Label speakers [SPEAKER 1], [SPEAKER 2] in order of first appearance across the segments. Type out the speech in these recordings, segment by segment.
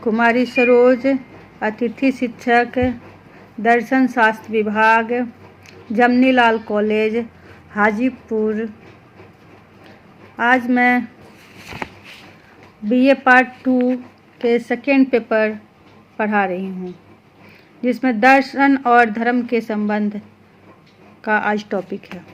[SPEAKER 1] कुमारी सरोज, अतिथि शिक्षक, दर्शन शास्त्र विभाग, जमनीलाल कॉलेज, हाजीपुर। आज मैं बीए पार्ट 2 के सेकेंड पेपर पढ़ा रही हूँ, जिसमें दर्शन और धर्म के संबंध का आज टॉपिक है।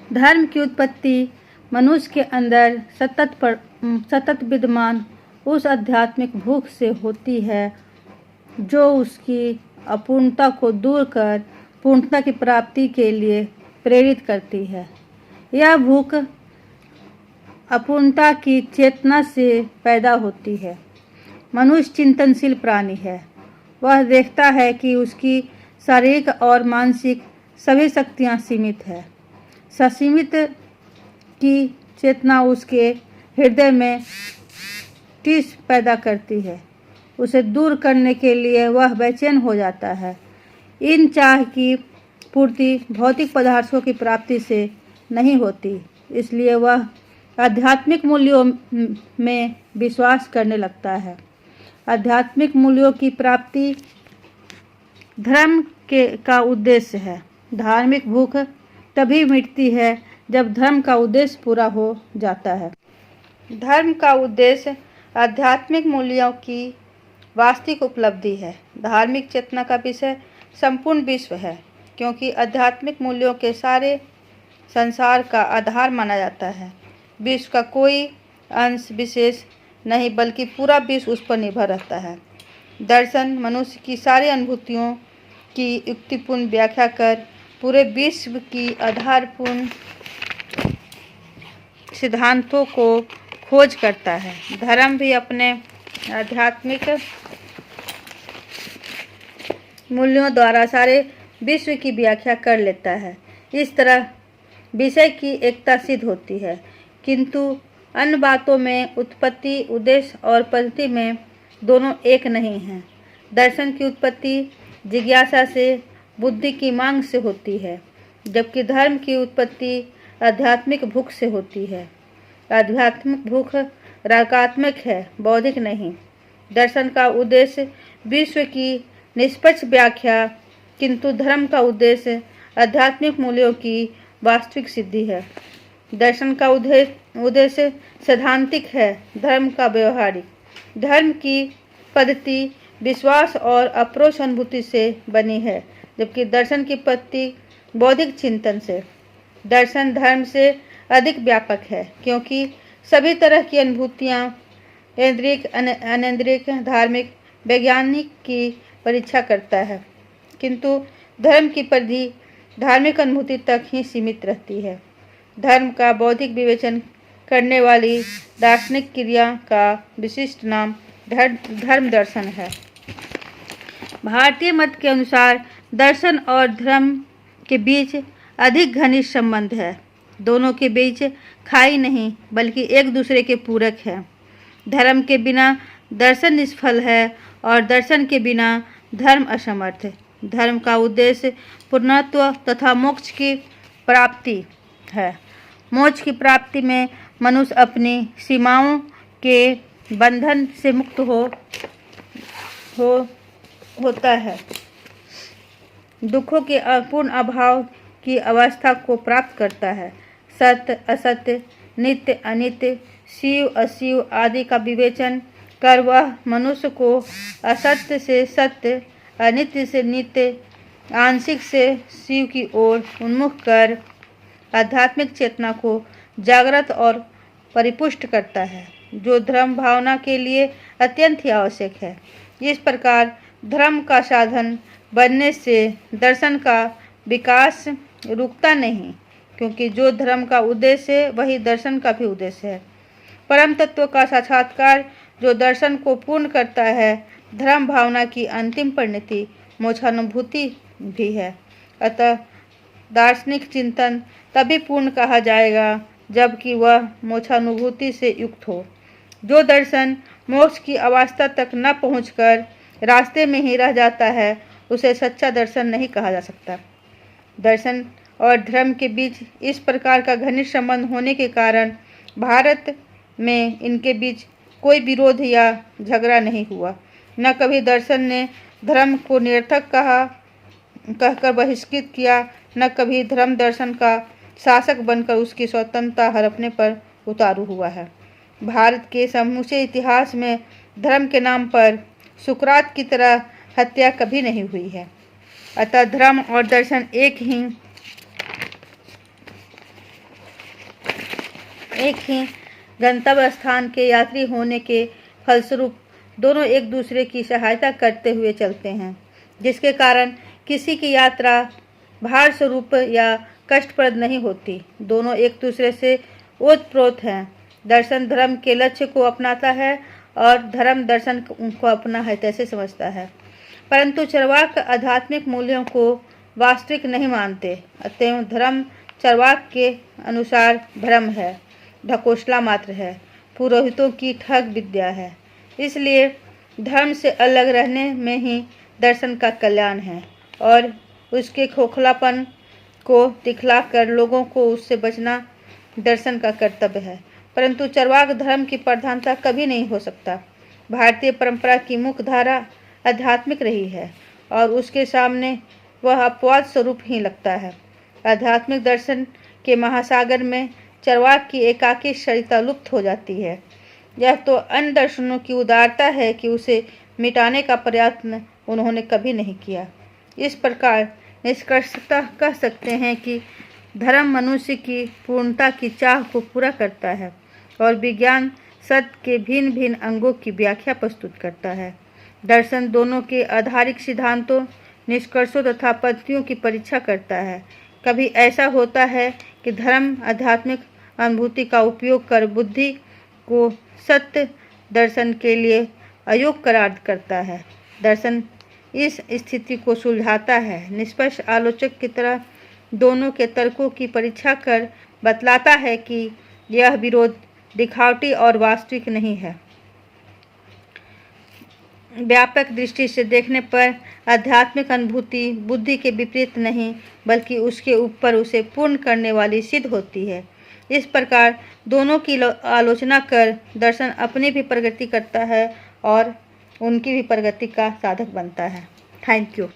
[SPEAKER 1] धर्म की उत्पत्ति मनुष्य के अंदर सतत विद्यमान उस आध्यात्मिक भूख से होती है जो उसकी अपूर्णता को दूर कर पूर्णता की प्राप्ति के लिए प्रेरित करती है। यह भूख अपूर्णता की चेतना से पैदा होती है। मनुष्य चिंतनशील प्राणी है। वह देखता है कि उसकी शारीरिक और मानसिक सभी शक्तियाँ सीमित है। ससीमित की चेतना उसके हृदय में टीस पैदा करती है। उसे दूर करने के लिए वह बेचैन हो जाता है। इन चाह की पूर्ति भौतिक पदार्थों की प्राप्ति से नहीं होती, इसलिए वह आध्यात्मिक मूल्यों में विश्वास करने लगता है। आध्यात्मिक मूल्यों की प्राप्ति धर्म का उद्देश्य है। धार्मिक भूख तभी मिटती है जब धर्म का उद्देश्य पूरा हो जाता है। धर्म का उद्देश्य आध्यात्मिक मूल्यों की वास्तविक उपलब्धि है। धार्मिक चेतना का विषय संपूर्ण विश्व है, क्योंकि आध्यात्मिक मूल्यों के सारे संसार का आधार माना जाता है। विश्व का कोई अंश विशेष नहीं, बल्कि पूरा विश्व उस पर निर्भर रहता है। दर्शन मनुष्य की सारी अनुभूतियों की युक्तिपूर्ण व्याख्या कर पूरे विश्व की आधारपूर्ण सिद्धांतों को खोज करता है। धर्म भी अपने आध्यात्मिक मूल्यों द्वारा सारे विश्व की व्याख्या कर लेता है। इस तरह विषय की एकता सिद्ध होती है, किंतु अन्य बातों में उत्पत्ति, उद्देश्य और पद्धति में दोनों एक नहीं हैं। दर्शन की उत्पत्ति जिज्ञासा से, बुद्धि की मांग से होती है, जबकि धर्म की उत्पत्ति आध्यात्मिक भूख से होती है। आध्यात्मिक भूख रागात्मक है, बौद्धिक नहीं। दर्शन का उद्देश्य विश्व की निष्पक्ष व्याख्या, किंतु धर्म का उद्देश्य आध्यात्मिक मूल्यों की वास्तविक सिद्धि है। दर्शन का उद्देश्य सैद्धांतिक है, धर्म का व्यवहारिक। धर्म की पद्धति विश्वास और अप्रोच अनुभूति से बनी है, जबकि दर्शन की पद्धति बौद्धिक चिंतन से। दर्शन धर्म से अधिक व्यापक है, क्योंकि सभी तरह की अनुभूतियाँ ऐन्द्रिक, अनैन्द्रिक, धार्मिक, वैज्ञानिक की परीक्षा करता है, किंतु धर्म की परिधि धार्मिक अनुभूति तक ही सीमित रहती है। धर्म का बौद्धिक विवेचन करने वाली दार्शनिक क्रिया का विशिष्ट नाम धर्म दर्शन है। भारतीय मत के अनुसार दर्शन और धर्म के बीच अधिक घनिष्ठ संबंध है। दोनों के बीच खाई नहीं, बल्कि एक दूसरे के पूरक है। धर्म के बिना दर्शन निष्फल है और दर्शन के बिना धर्म असमर्थ है। धर्म का उद्देश्य पूर्णत्व तथा मोक्ष की प्राप्ति है। मोक्ष की प्राप्ति में मनुष्य अपनी सीमाओं के बंधन से मुक्त होता है। दुखों के अपूर्ण अभाव की अवस्था को प्राप्त करता है। सत्य असत्य, नित्य अनित्य, शिव अशिव आदि का विवेचन कर वह मनुष्य को असत्य से सत्य, अनित्य से नित्य, आंशिक से शिव की ओर उन्मुख कर आध्यात्मिक चेतना को जागृत और परिपुष्ट करता है, जो धर्म भावना के लिए अत्यंत ही आवश्यक है। इस प्रकार धर्म का साधन बनने से दर्शन का विकास रुकता नहीं, क्योंकि जो धर्म का उद्देश्य है वही दर्शन का भी उद्देश्य है। परम तत्व का साक्षात्कार जो दर्शन को पूर्ण करता है, धर्म भावना की अंतिम परिणति मोक्षानुभूति भी है। अतः दार्शनिक चिंतन तभी पूर्ण कहा जाएगा जबकि वह मोक्षानुभूति से युक्त हो। जो दर्शन मोक्ष की अवस्था तक न पहुंचकर रास्ते में ही रह जाता है, उसे सच्चा दर्शन नहीं कहा जा सकता। दर्शन और धर्म के बीच इस प्रकार का घनिष्ठ संबंध होने के कारण भारत में इनके बीच कोई विरोध या झगड़ा नहीं हुआ। न कभी दर्शन ने धर्म को निरर्थक कहकर बहिष्कृत किया, न कभी धर्म दर्शन का शासक बनकर उसकी स्वतंत्रता हड़पने पर उतारू हुआ है। भारत के समूचे इतिहास में धर्म के नाम पर सुकरात की तरह हत्या कभी नहीं हुई है। अतः धर्म और दर्शन एक ही गंतव्य स्थान के यात्री होने के फलस्वरूप दोनों एक दूसरे की सहायता करते हुए चलते हैं, जिसके कारण किसी की यात्रा भार स्वरूप या कष्टप्रद नहीं होती। दोनों एक दूसरे से ओतप्रोत हैं। दर्शन धर्म के लक्ष्य को अपनाता है और धर्म दर्शन को अपना है तैसे समझता है, परंतु चरवाक आध्यात्मिक मूल्यों को वास्तविक नहीं मानते। अतएव धर्म चरवाक के अनुसार भ्रम है, ढकोसला मात्र है, पुरोहितों की ठग विद्या है। इसलिए धर्म से अलग रहने में ही दर्शन का कल्याण है और उसके खोखलापन को दिखलाकर लोगों को उससे बचना दर्शन का कर्तव्य है। परंतु चरवाक धर्म की प्रधानता कभी नहीं हो सकता। भारतीय परंपरा की मुख्य धारा आध्यात्मिक रही है और उसके सामने वह अपवाद स्वरूप ही लगता है। आध्यात्मिक दर्शन के महासागर में चरवाक की एकाकी सरिता लुप्त हो जाती है। यह तो अन्य दर्शनों की उदारता है कि उसे मिटाने का प्रयत्न उन्होंने कभी नहीं किया। इस प्रकार निष्कर्षतः कह सकते हैं कि धर्म मनुष्य की पूर्णता की चाह को पूरा करता है और विज्ञान सत्य के भिन्न भिन्न अंगों की व्याख्या प्रस्तुत करता है। दर्शन दोनों के आधारिक सिद्धांतों, निष्कर्षों तथा पद्धतियों की परीक्षा करता है। कभी ऐसा होता है कि धर्म आध्यात्मिक अनुभूति का उपयोग कर बुद्धि को सत्य दर्शन के लिए अयोग्य करार करता है। दर्शन इस स्थिति को सुलझाता है, निष्पक्ष आलोचक की तरह दोनों के तर्कों की परीक्षा कर बतलाता है कि यह विरोध दिखावटी और वास्तविक नहीं है। व्यापक दृष्टि से देखने पर आध्यात्मिक अनुभूति बुद्धि के विपरीत नहीं बल्कि उसके ऊपर उसे पूर्ण करने वाली सिद्ध होती है। इस प्रकार दोनों की आलोचना कर दर्शन अपनी भी प्रगति करता है और उनकी भी प्रगति का साधक बनता है। Thank you.